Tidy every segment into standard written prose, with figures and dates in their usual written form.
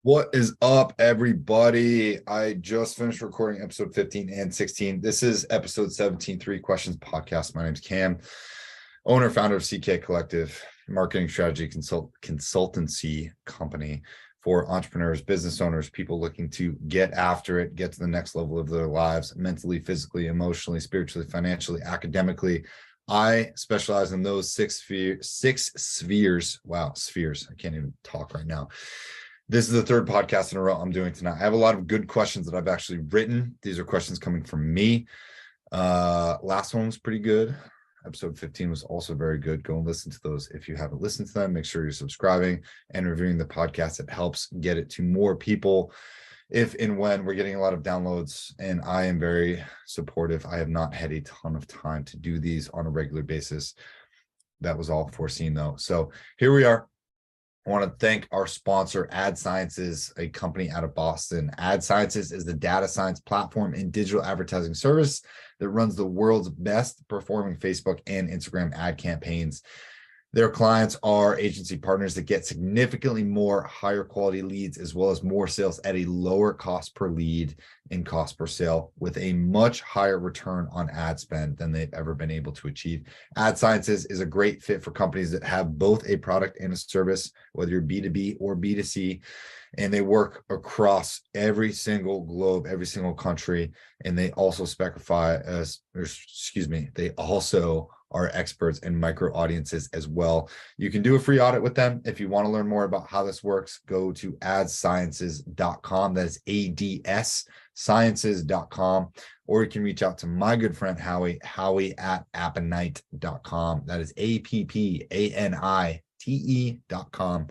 What is up, everybody? I just finished recording episode 15 and 16. This is episode 17, Three Questions Podcast. My name's Cam, owner, founder of CK Collective, marketing strategy consultancy company for entrepreneurs, business owners, people looking to get after it, get to the next level of their lives, mentally, physically, emotionally, spiritually, financially, academically. I specialize in those six spheres. Wow, spheres. I can't even talk right now. This is the third podcast in a row I'm doing tonight. I have a lot of good questions that I've actually written. These are questions coming from me. Last one was pretty good. Episode 15 was also very good. Go and listen to those. If you haven't listened to them, make sure you're subscribing and reviewing the podcast. It helps get it to more people. If and when we're getting a lot of downloads, and I am very supportive. I have not had a ton of time to do these on a regular basis. That was all foreseen though. So here we are. I want to thank our sponsor, Ad Sciences, a company out of Boston. Ad Sciences is the data science platform and digital advertising service that runs the world's best performing Facebook and Instagram ad campaigns. Their clients are agency partners that get significantly more higher quality leads, as well as more sales at a lower cost per lead and cost per sale, with a much higher return on ad spend than they've ever been able to achieve. Ad Sciences is a great fit for companies that have both a product and a service, whether you're B2B or B2C, and they work across every single globe, every single country. And they also they also are experts in micro audiences as well. You can do a free audit with them. If you want to learn more about how this works, go to adsciences.com. That is ADS sciences.com, or you can reach out to my good friend Howie at appanite.com. That is APPANITE.com.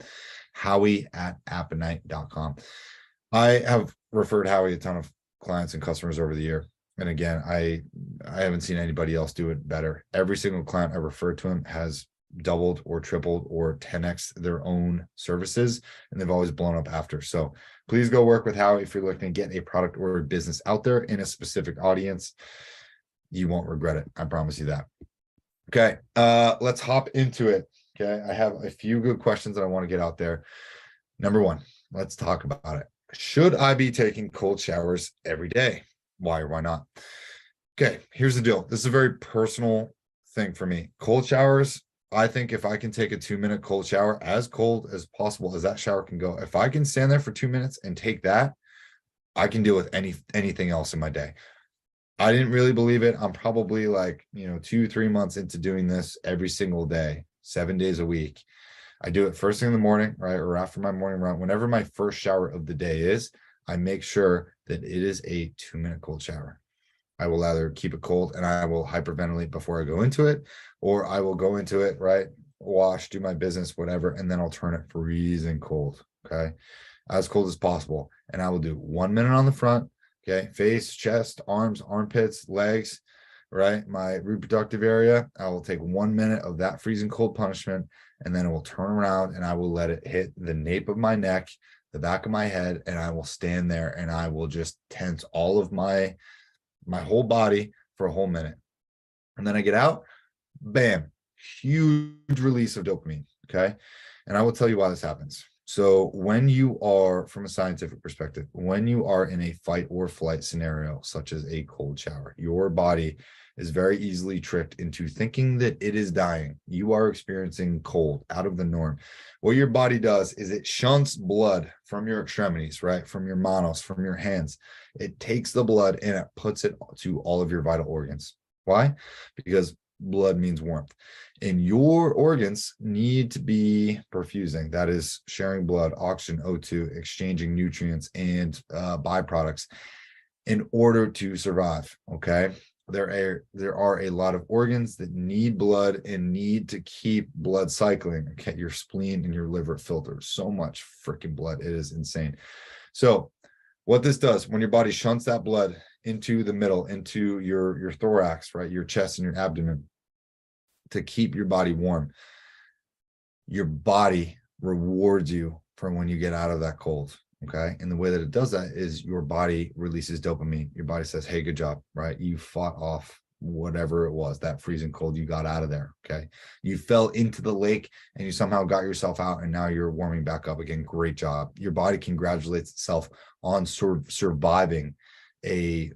Howie at appanite.com. I have referred Howie a ton of clients and customers over the year. And again, I haven't seen anybody else do it better. Every single client I referred to him has doubled or tripled or 10x their own services, and they've always blown up after. So please go work with Howie if you're looking to get a product or a business out there in a specific audience. You won't regret it. I promise you that. Okay, let's hop into it. Okay, I have a few good questions that I want to get out there. Number one, let's talk about it. Should I be taking cold showers every day? Why or why not? Okay, here's the deal. This is a very personal thing for me. Cold showers, I think if I can take a 2-minute cold shower, as cold as possible as that shower can go, if I can stand there for 2 minutes and take that, I can deal with anything else in my day. I didn't really believe it. I'm probably 2-3 months into doing this every single day, 7 days a week. I do it first thing in the morning, right? Or after my morning run, whenever my first shower of the day is, I make sure that it is a 2-minute cold shower. I will either keep it cold and I will hyperventilate before I go into it, or I will go into it, right? Wash, do my business, whatever, and then I'll turn it freezing cold, okay? As cold as possible. And I will do 1 minute on the front, okay? Face, chest, arms, armpits, legs, right? My reproductive area. I will take 1 minute of that freezing cold punishment, and then it will turn around and I will let it hit the nape of my neck, the back of my head, and I will stand there and I will just tense all of my whole body for a whole minute. And then I get out, bam, huge release of dopamine, okay? And I will tell you why this happens. So when you are, from a scientific perspective, when you are in a fight or flight scenario, such as a cold shower, your body is very easily tricked into thinking that it is dying. You are experiencing cold, out of the norm. What your body does is it shunts blood from your extremities, right? From your manos, from your hands. It takes the blood and it puts it to all of your vital organs. Why? Because blood means warmth. And your organs need to be perfusing. That is sharing blood, oxygen, O2, exchanging nutrients and byproducts in order to survive, okay? There are a lot of organs that need blood and need to keep blood cycling. Okay, your spleen and your liver filter so much freaking blood. It is insane. So what this does, when your body shunts that blood into the middle, into your thorax, right, your chest and your abdomen, to keep your body warm, your body rewards you for when you get out of that cold. Okay. And the way that it does that is your body releases dopamine. Your body says, hey, good job, right? You fought off whatever it was, that freezing cold, you got out of there. Okay. You fell into the lake and you somehow got yourself out, and now you're warming back up again. Great job. Your body congratulates itself on sort of surviving a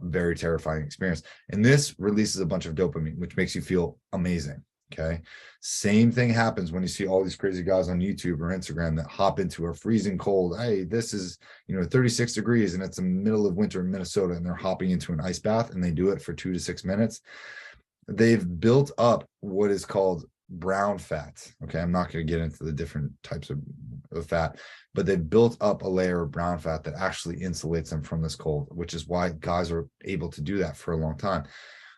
very terrifying experience. And this releases a bunch of dopamine, which makes you feel amazing. Okay. Same thing happens when you see all these crazy guys on YouTube or Instagram that hop into a freezing cold. Hey, this is, 36 degrees and it's the middle of winter in Minnesota, and they're hopping into an ice bath and they do it for 2 to 6 minutes. They've built up what is called brown fat. Okay. I'm not going to get into the different types of fat, but they've built up a layer of brown fat that actually insulates them from this cold, which is why guys are able to do that for a long time.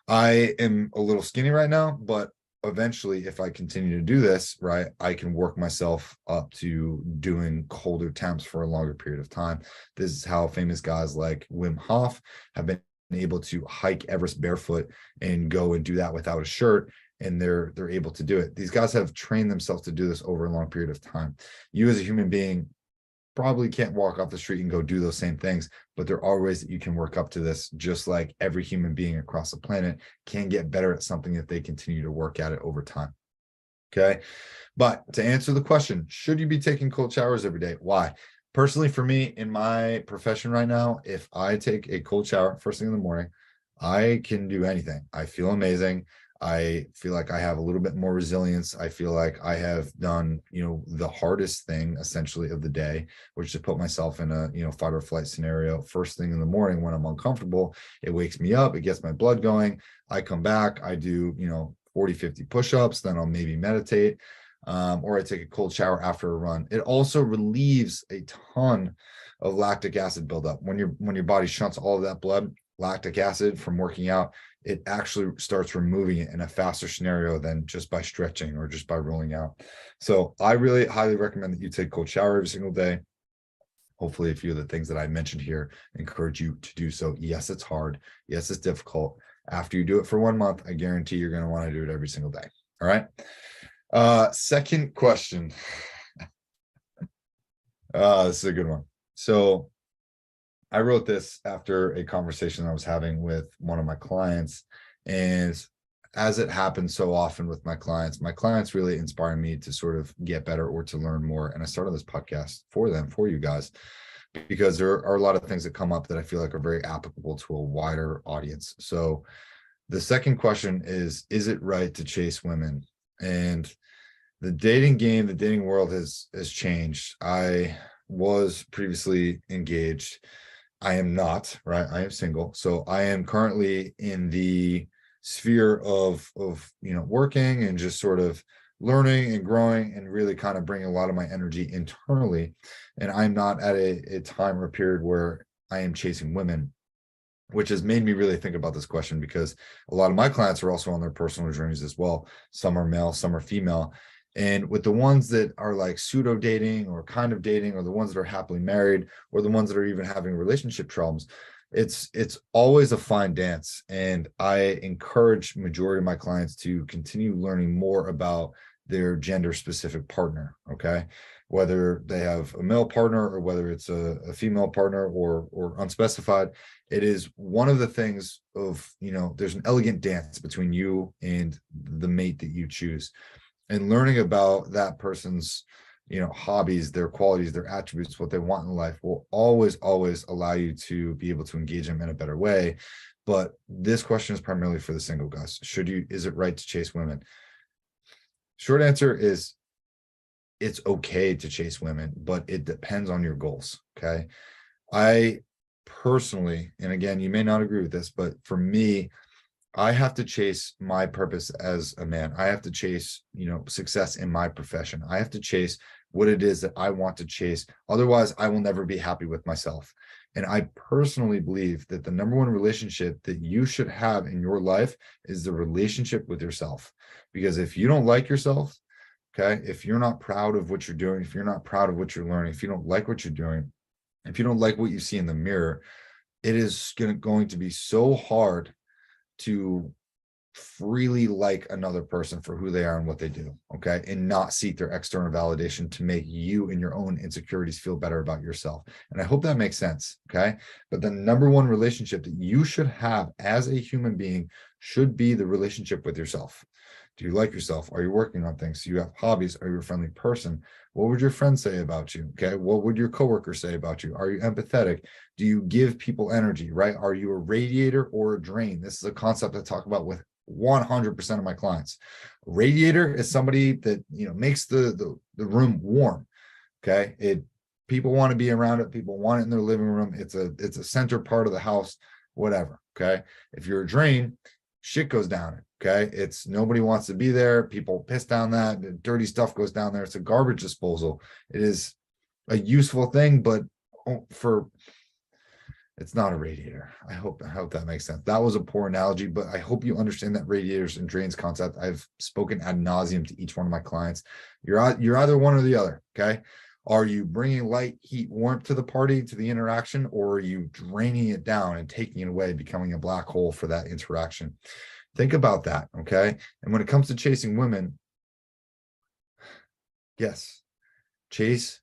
I am a little skinny right now, but eventually, if I continue to do this, right, I can work myself up to doing colder temps for a longer period of time. This is how famous guys like Wim Hof have been able to hike Everest barefoot and go and do that without a shirt, and they're able to do it. These guys have trained themselves to do this over a long period of time. You as a human being probably can't walk off the street and go do those same things, but there are ways that you can work up to this, just like every human being across the planet can get better at something if they continue to work at it over time. Okay. But to answer the question, should you be taking cold showers every day? Why? Personally, for me, in my profession right now, if I take a cold shower first thing in the morning, I can do anything. I feel amazing. I feel like I have a little bit more resilience. I feel like I have done, the hardest thing essentially of the day, which is to put myself in a, fight or flight scenario first thing in the morning when I'm uncomfortable. It wakes me up. It gets my blood going. I come back. I do, 40, 50 push-ups. Then I'll maybe meditate, or I take a cold shower after a run. It also relieves a ton of lactic acid buildup. When your body shunts all of that blood, lactic acid from working out, it actually starts removing it in a faster scenario than just by stretching or just by rolling out. So I really highly recommend that you take cold shower every single day. Hopefully a few of the things that I mentioned here encourage you to do so. Yes, it's hard. Yes, it's difficult. After you do it for 1 month, I guarantee you're going to want to do it every single day. All right. Second question. This is a good one. So I wrote this after a conversation I was having with one of my clients, and as it happens so often with my clients really inspire me to sort of get better or to learn more. And I started this podcast for them, for you guys, because there are a lot of things that come up that I feel like are very applicable to a wider audience. So the second question is it right to chase women? And the dating game, the dating world has changed. I was previously engaged. I am not, right? I am single. So I am currently in the sphere of working and just sort of learning and growing and really kind of bringing a lot of my energy internally. And I'm not at a time or a period where I am chasing women, which has made me really think about this question, because a lot of my clients are also on their personal journeys as well. Some are male, some are female. And with the ones that are like pseudo dating or kind of dating, or the ones that are happily married, or the ones that are even having relationship problems, it's always a fine dance. And I encourage majority of my clients to continue learning more about their gender specific partner. Okay. Whether they have a male partner or whether it's a female partner or unspecified, it is one of the things of, there's an elegant dance between you and the mate that you choose. And learning about that person's, hobbies, their qualities, their attributes, what they want in life will always allow you to be able to engage them in a better way. But this question is primarily for the single guys. Is it right to chase women? Short answer is it's okay to chase women, but it depends on your goals. Okay. I personally, and again, you may not agree with this, but for me, I have to chase my purpose as a man. I have to chase, success in my profession. I have to chase what it is that I want to chase. Otherwise, I will never be happy with myself. And I personally believe that the number one relationship that you should have in your life is the relationship with yourself. Because if you don't like yourself, okay, if you're not proud of what you're doing, if you're not proud of what you're learning, if you don't like what you're doing, if you don't like what you see in the mirror, it is going to be so hard to freely like another person for who they are and what they do, okay? And not seek their external validation to make you and your own insecurities feel better about yourself. And I hope that makes sense, okay? But the number one relationship that you should have as a human being should be the relationship with yourself. Do you like yourself? Are you working on things? Do you have hobbies? Are you a friendly person? What would your friends say about you? Okay. What would your coworkers say about you? Are you empathetic? Do you give people energy, right? Are you a radiator or a drain? This is a concept I talk about with 100% of my clients. A radiator is somebody that, makes the room warm. Okay. People want to be around it. People want it in their living room. It's a center part of the house, whatever. Okay. If you're a drain, shit goes down. Okay. It's nobody wants to be there. People piss down that. The dirty stuff goes down there. It's a garbage disposal. It is a useful thing, but it's not a radiator. I hope that makes sense. That was a poor analogy, but I hope you understand that radiators and drains concept. I've spoken ad nauseum to each one of my clients. You're either one or the other. Okay. Are you bringing light, heat, warmth to the party, to the interaction, or are you draining it down and taking it away, becoming a black hole for that interaction? Think about that, okay? And when it comes to chasing women, yes, chase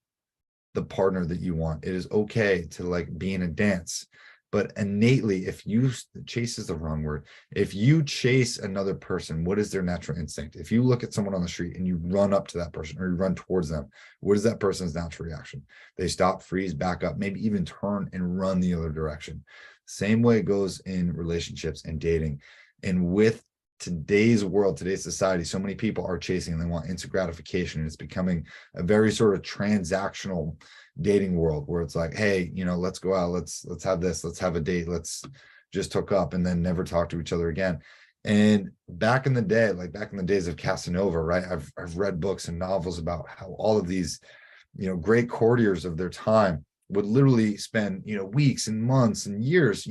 the partner that you want. It is okay to be in a dance, but innately, if you chase is the wrong word. If you chase another person, what is their natural instinct? If you look at someone on the street and you run up to that person or you run towards them, what is that person's natural reaction? They stop, freeze, back up, maybe even turn and run the other direction. Same way it goes in relationships and dating. And with today's world, today's society, so many people are chasing and they want instant gratification. And it's becoming a very sort of transactional dating world where it's like, hey, let's go out, let's have this, let's have a date, let's just hook up and then never talk to each other again. And back in the day, back in the days of Casanova, right? I've read books and novels about how all of these, great courtiers of their time would literally spend, weeks and months and years,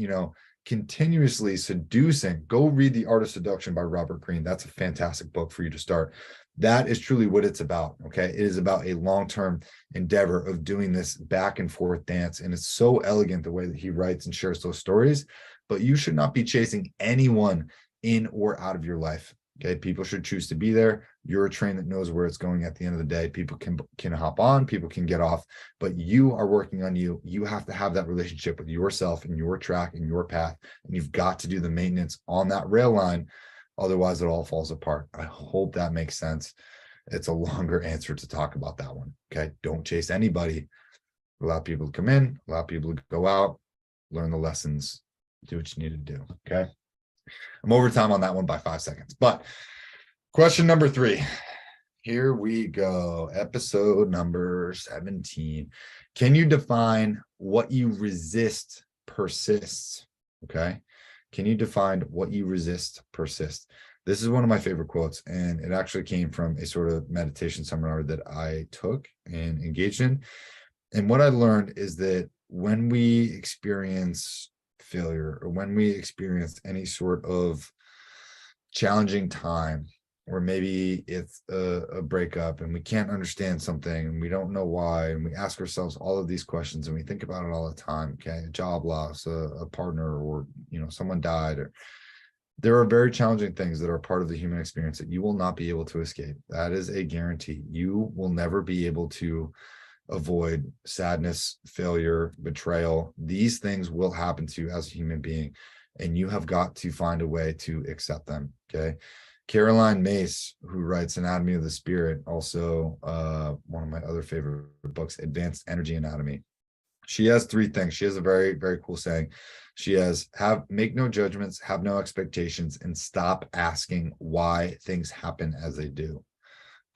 continuously seducing. Go read The Art of Seduction by Robert Greene. That's a fantastic book for you to start. That is truly what it's about. Okay. It is about a long-term endeavor of doing this back and forth dance. And it's so elegant the way that he writes and shares those stories, but you should not be chasing anyone in or out of your life. Okay. People should choose to be there. You're a train that knows where it's going at the end of the day. People can hop on, people can get off, but you are working on you. You have to have that relationship with yourself and your track and your path. And you've got to do the maintenance on that rail line. Otherwise, it all falls apart. I hope that makes sense. It's a longer answer to talk about that one. Okay. Don't chase anybody. Allow people to come in, allow people to go out, learn the lessons, do what you need to do. Okay. I'm over time on that one by 5 seconds. But question number 3. Here we go. Episode number 17. Can you define what you resist persists? Okay. Can you define what you resist persists? This is one of my favorite quotes, and it actually came from a sort of meditation seminar that I took and engaged in. And what I learned is that when we experience failure or when we experience any sort of challenging time, or maybe it's a breakup and we can't understand something and we don't know why, and we ask ourselves all of these questions and we think about it all the time. Okay, a job loss, a partner, or someone died, or there are very challenging things that are part of the human experience that you will not be able to escape. That is a guarantee. You will never be able to avoid sadness, failure, betrayal. These things will happen to you as a human being, and you have got to find a way to accept them. Okay. Caroline Myss, who writes Anatomy of the Spirit, also one of my other favorite books, Advanced Energy Anatomy. She has 3 things. She has a very, very cool saying. She has make no judgments, have no expectations, and stop asking why things happen as they do.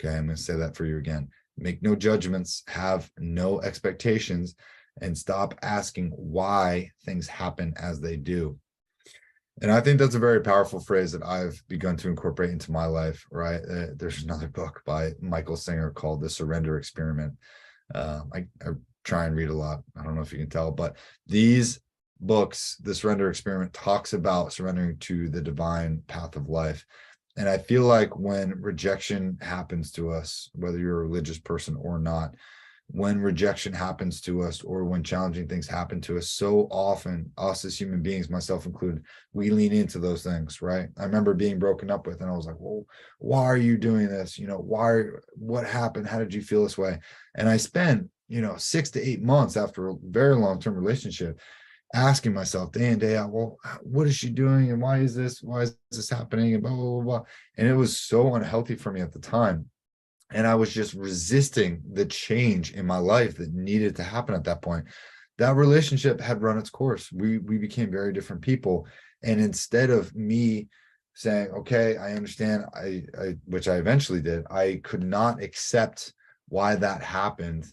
Okay, I'm going to say that for you again. Make no judgments, have no expectations, and stop asking why things happen as they do. And I think that's a very powerful phrase that I've begun to incorporate into my life, right? There's another book by Michael Singer called The Surrender Experiment. I try and read a lot. I don't know if you can tell, but these books, The Surrender Experiment, talks about surrendering to the divine path of life. And I feel like when rejection happens to us, whether you're a religious person or not, when rejection happens to us or when challenging things happen to us, so often us as human beings, myself included, we lean into those things, right? I remember being broken up with and I was like, well, why are you doing this? What happened? How did you feel this way? And I spent, 6 to 8 months after a very long-term relationship asking myself day in, day out, well, what is she doing? And why is this happening? And blah, blah, blah, blah. And it was so unhealthy for me at the time. And I was just resisting the change in my life that needed to happen at that point. That relationship had run its course. We became very different people. And instead of me saying, okay, I understand, which I eventually did, I could not accept why that happened.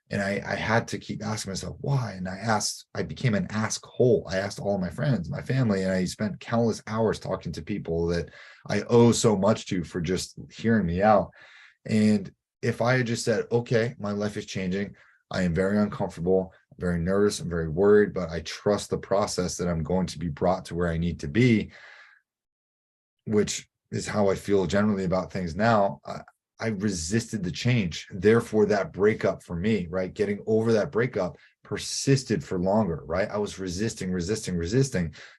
And I had to keep asking myself why. And I became an ask hole. I asked all my friends, my family, and I spent countless hours talking to people that I owe so much to for just hearing me out. And if I had just said, okay, my life is changing, I am very uncomfortable, very nervous, I'm very worried, but I trust the process that I'm going to be brought to where I need to be, which is how I feel generally about things now. I resisted the change. Therefore, that breakup for me, right? Getting over that breakup persisted for longer, right? I was resisting.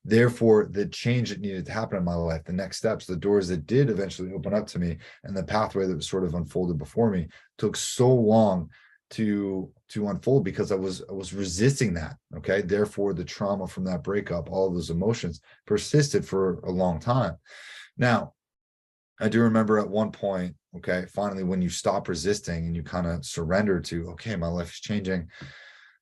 Therefore, the change that needed to happen in my life, the next steps, the doors that did eventually open up to me, and the pathway that was sort of unfolded before me took so long to unfold because I was resisting that. Okay. Therefore, the trauma from that breakup, all of those emotions persisted for a long time. Now, I do remember at one point, okay, finally, when you stop resisting and you kind of surrender to, okay, my life is changing,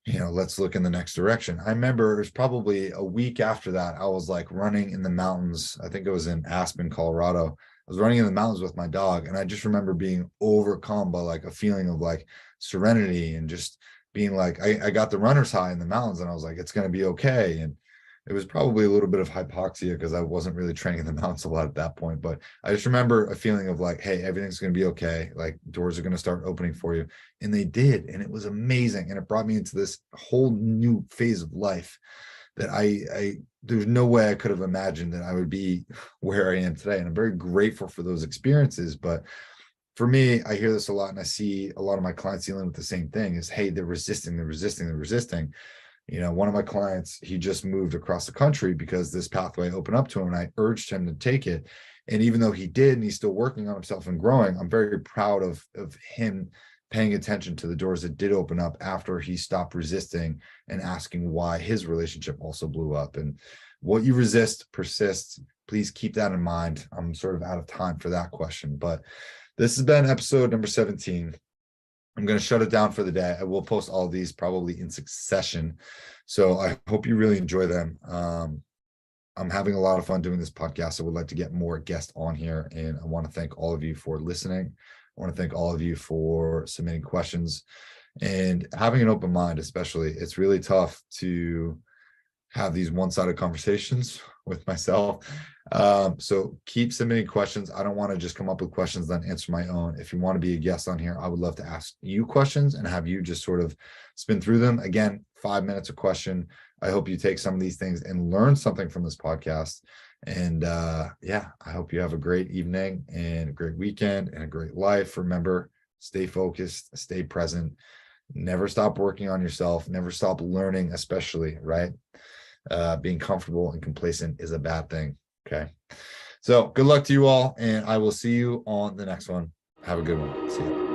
let's look in the next direction. I remember it was probably a week after that, I was like running in the mountains. I think it was in Aspen, Colorado. I was running in the mountains with my dog. And I just remember being overcome by like a feeling of like serenity and just being like, I got the runner's high in the mountains and I was like, it's going to be okay. And it was probably a little bit of hypoxia because I wasn't really training in the mountains a lot at that point. But I just remember a feeling of like, hey, everything's going to be okay. Like doors are going to start opening for you. And they did. And it was amazing. And it brought me into this whole new phase of life that there's no way I could have imagined that I would be where I am today. And I'm very grateful for those experiences. But for me, I hear this a lot and I see a lot of my clients dealing with the same thing is, hey, they're resisting. One of my clients, he just moved across the country because this pathway opened up to him and I urged him to take it. And even though he did, and he's still working on himself and growing, I'm very proud of him paying attention to the doors that did open up after he stopped resisting and asking why his relationship also blew up. And what you resist persists. Please keep that in mind. I'm sort of out of time for that question, but this has been episode number 17. I'm going to shut it down for the day. I will post all these probably in succession. So I hope you really enjoy them. I'm having a lot of fun doing this podcast. I would like to get more guests on here. And I want to thank all of you for listening. I want to thank all of you for submitting questions and having an open mind, especially. It's really tough to have these one-sided conversations with myself. So keep submitting questions. I don't want to just come up with questions then answer my own. If you want to be a guest on here, I would love to ask you questions and have you just sort of spin through them. Again, 5 minutes a question. I hope you take some of these things and learn something from this podcast. And I hope you have a great evening and a great weekend and a great life. Remember, stay focused, stay present, never stop working on yourself, never stop learning, especially, right? Being comfortable and complacent is a bad thing. Okay. So good luck to you all. And I will see you on the next one. Have a good one. See you.